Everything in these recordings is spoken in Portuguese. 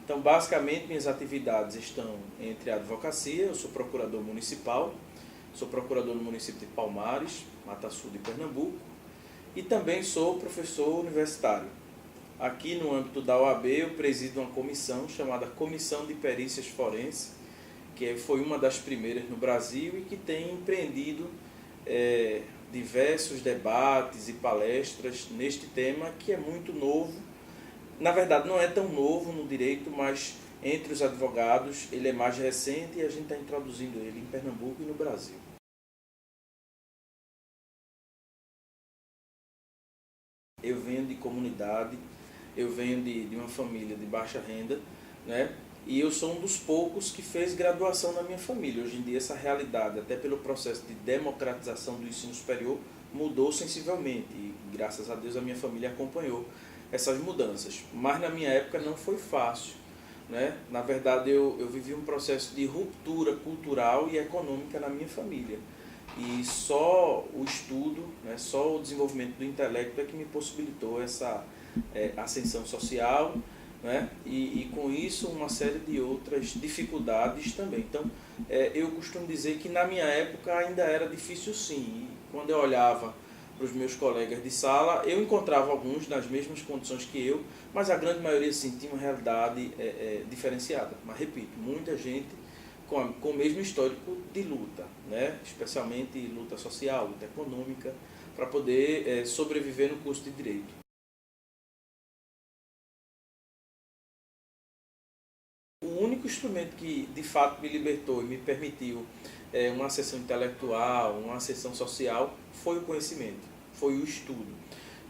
Então, basicamente, minhas atividades estão entre a advocacia, eu sou procurador municipal, sou procurador no município de Palmares, Mata Sul de Pernambuco, e também sou professor universitário. Aqui no âmbito da OAB eu presido uma comissão chamada Comissão de Perícias Forenses, que foi uma das primeiras no Brasil e que tem empreendido diversos debates e palestras neste tema que é muito novo. Na verdade não é tão novo no direito, mas entre os advogados ele é mais recente e a gente está introduzindo ele em Pernambuco e no Brasil. Eu venho de comunidade, eu venho de uma família de baixa renda, né? E eu sou um dos poucos que fez graduação na minha família. Hoje em dia essa realidade, até pelo processo de democratização do ensino superior, mudou sensivelmente e graças a Deus a minha família acompanhou essas mudanças. Mas na minha época não foi fácil, né? Na verdade eu vivi um processo de ruptura cultural e econômica na minha família. E só o estudo, né, só o desenvolvimento do intelecto é que me possibilitou essa ascensão social, né, e com isso uma série de outras dificuldades também. Então, eu costumo dizer que na minha época ainda era difícil sim. E quando eu olhava para os meus colegas de sala, eu encontrava alguns nas mesmas condições que eu, mas a grande maioria sim, tinha uma realidade diferenciada. Mas repito, muita gente com o mesmo histórico de luta, né? Especialmente luta social, luta econômica, para poder sobreviver no curso de Direito. O único instrumento que de fato me libertou e me permitiu uma ascensão intelectual, uma ascensão social, foi o conhecimento, foi o estudo.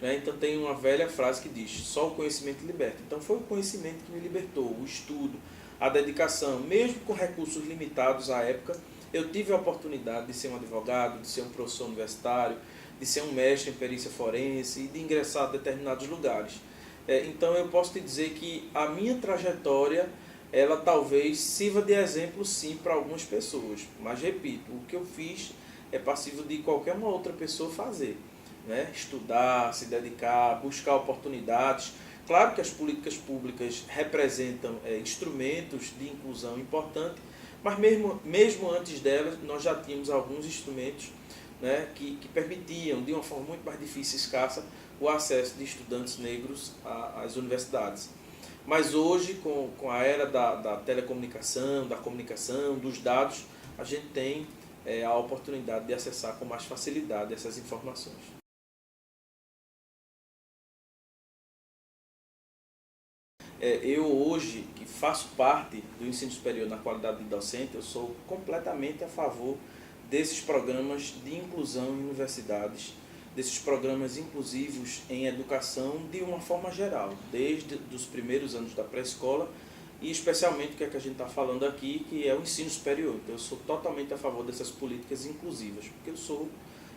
Né? Então tem uma velha frase que diz, só o conhecimento liberta. Então foi o conhecimento que me libertou, o estudo, a dedicação, mesmo com recursos limitados à época, eu tive a oportunidade de ser um advogado, de ser um professor universitário, de ser um mestre em perícia forense e de ingressar a determinados lugares. Então eu posso te dizer que a minha trajetória, ela talvez sirva de exemplo sim para algumas pessoas, mas repito, o que eu fiz é passível de qualquer uma outra pessoa fazer, né? Estudar, se dedicar, buscar oportunidades. Claro que as políticas públicas representam instrumentos de inclusão importante, mas mesmo antes delas nós já tínhamos alguns instrumentos, né, que permitiam, de uma forma muito mais difícil e escassa, o acesso de estudantes negros às universidades. Mas hoje, com a era da telecomunicação, da comunicação, dos dados, a gente tem a oportunidade de acessar com mais facilidade essas informações. Eu hoje, que faço parte do ensino superior na qualidade de docente, eu sou completamente a favor desses programas de inclusão em universidades, desses programas inclusivos em educação de uma forma geral, desde os primeiros anos da pré-escola e especialmente o que é que a gente está falando aqui, que é o ensino superior. Então eu sou totalmente a favor dessas políticas inclusivas, porque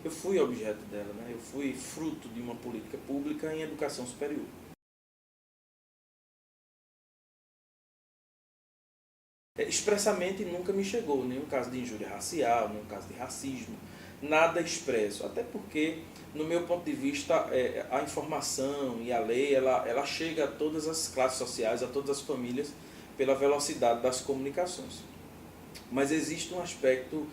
eu fui objeto dela, né? Eu fui fruto de uma política pública em educação superior. Expressamente nunca me chegou nenhum caso de injúria racial, nenhum caso de racismo, nada expresso, até porque, no meu ponto de vista, a informação e a lei, ela chega a todas as classes sociais, a todas as famílias, pela velocidade das comunicações. Mas existe um aspecto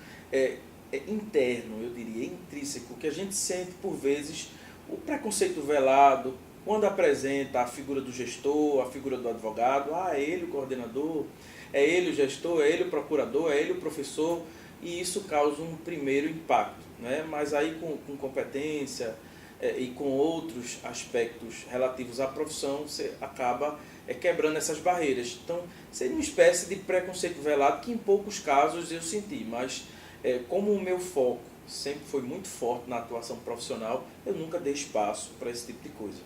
interno, eu diria, intrínseco, que a gente sente por vezes o preconceito velado, quando apresenta a figura do gestor, a figura do advogado, é ele o coordenador, é ele o gestor, é ele o procurador, é ele o professor, e isso causa um primeiro impacto, né? Mas aí com competência e com outros aspectos relativos à profissão, você acaba quebrando essas barreiras. Então, seria uma espécie de preconceito velado que em poucos casos eu senti, mas como o meu foco sempre foi muito forte na atuação profissional, eu nunca dei espaço para esse tipo de coisa.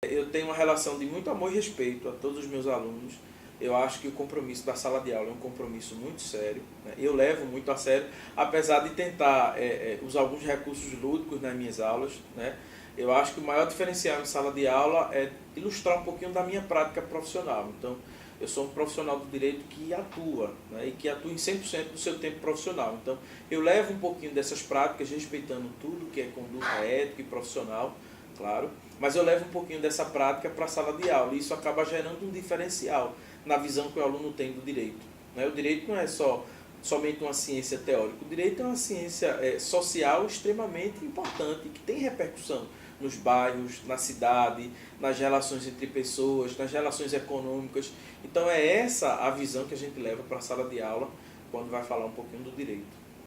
Eu tenho uma relação de muito amor e respeito a todos os meus alunos. Eu acho que o compromisso da sala de aula é um compromisso muito sério, né? Eu levo muito a sério, apesar de tentar usar alguns recursos lúdicos nas minhas aulas, né? Eu acho que o maior diferencial em sala de aula é ilustrar um pouquinho da minha prática profissional. Então, eu sou um profissional do direito que atua, né? E que atua em 100% do seu tempo profissional. Então, eu levo um pouquinho dessas práticas, respeitando tudo que é conduta ética e profissional, claro, mas eu levo um pouquinho dessa prática para a sala de aula e isso acaba gerando um diferencial na visão que o aluno tem do direito. O direito não é somente uma ciência teórica, o direito é uma ciência social extremamente importante, que tem repercussão nos bairros, na cidade, nas relações entre pessoas, nas relações econômicas. Então é essa a visão que a gente leva para a sala de aula quando vai falar um pouquinho do direito.